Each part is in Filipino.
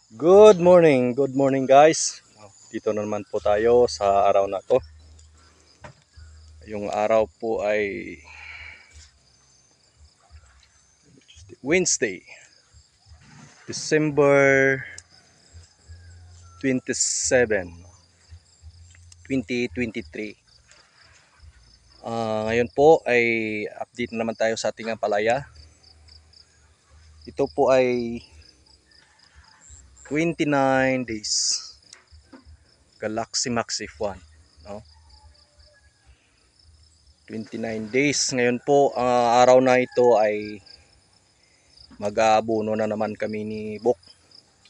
Good morning guys. Dito na naman po tayo sa araw na to. Yung araw po ay Wednesday, December 27, 2023. Ngayon po ay update na naman tayo sa ating palaya. Ito po ay 29 days Galaxy Max F1, no? 29 days. Ngayon po, araw na ito ay mag-aabono na naman kami ni Bok.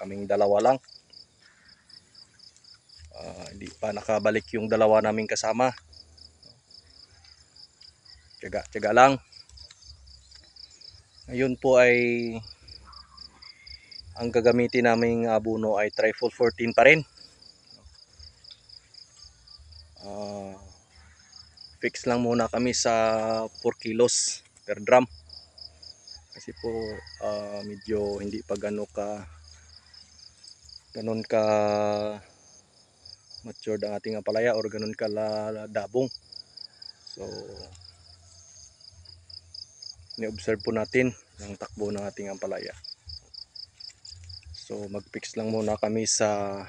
Kaming dalawa lang. Hindi pa nakabalik yung dalawa naming kasama. Tiyaga lang. Ngayon po ay ang gagamitin naming abono ay Trifol 14 pa rin. Fix lang muna kami sa 4 kilos per drum. Kasi po medyo hindi pa ganon ka matured ang ating apalaya or ganon ka dabong. So ni-observe po natin ang takbo ng ating ampalaya. So mag-fix lang muna kami sa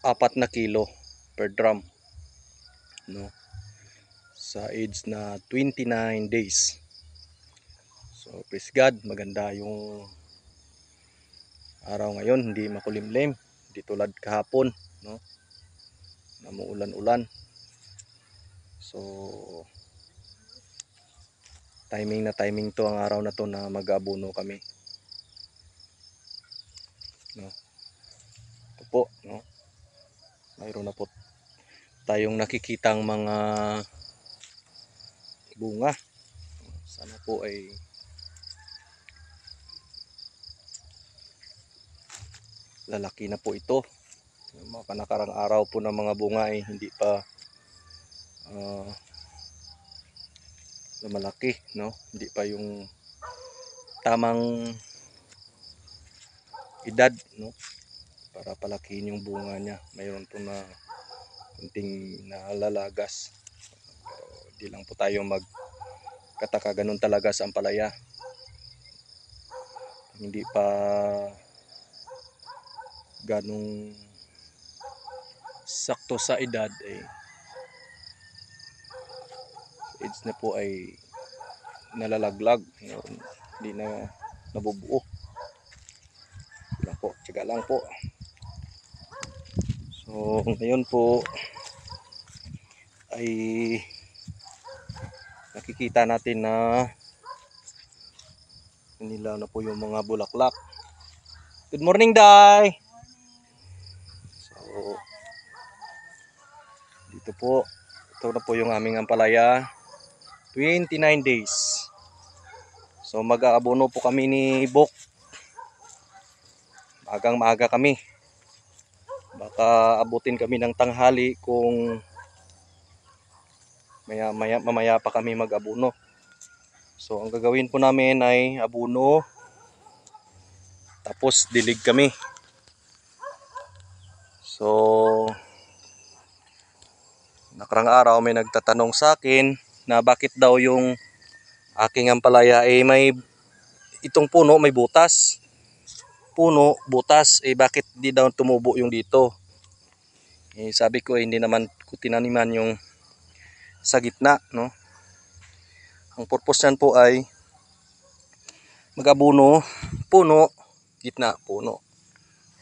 4 na kilo per drum, no? Sa age na 29 days. So praise God, maganda yung araw ngayon, hindi makulimlim, hindi tulad kahapon, no? Namuulan-ulan. So timing na timing to ang araw na to na mag-abono kami, no? Ito po, no? Mayroon na po tayong nakikitang mga bunga. Sana po ay lalaki na po ito. Yung mga nakarang araw po ng mga bunga ay hindi pa lumalaki, no? Hindi pa yung tamang edad, no? Para palakihin yung bunga niya. Mayroon po na kunting nalalagas. Pero di lang po tayo magkataka, ganun talaga sa ampalaya. Hindi pa ganong sakto sa edad age na po ay nalalaglag, hindi na nabubuo. Lang po, tiyaga lang po. So ngayon po ay nakikita natin na nilaw na po yung mga bulaklak. Good morning, Day! So dito po, ito na po yung aming ampalaya, 29 days. So mag-aabono po kami ni Bok. Magang maaga kami. Baka abutin kami ng tanghali kung mamaya pa kami mag-abono. So ang gagawin po namin ay abono, tapos dilig kami. So nakarang araw may nagtatanong sa akin na bakit daw yung aking ampalaya may itong puno may butas. Puno, butas, bakit di daw tumubo yung dito? Sabi ko hindi naman ko tinaniman yung sa gitna, no? Ang purpose niyan po ay mag-abono, puno, gitna, puno.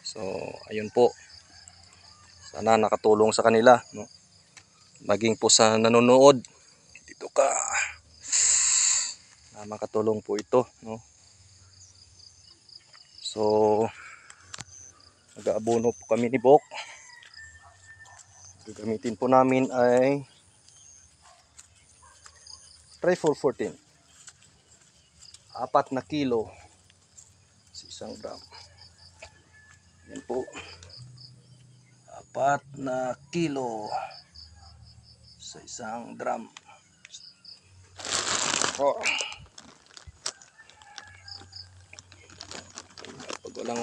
So ayun po. Sana nakatulong sa kanila, no? Maging po sa nanonood dito ka na makatulong po ito, no? So mag-aabono po kami ni Bok. Gagamitin po namin ay Trifol 14, 4 na kilo sa isang drum. Yan po, 4 na kilo sa isang drum. Walang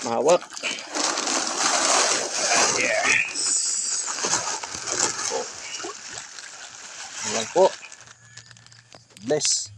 mahawak. Yes. Yan po. Bless.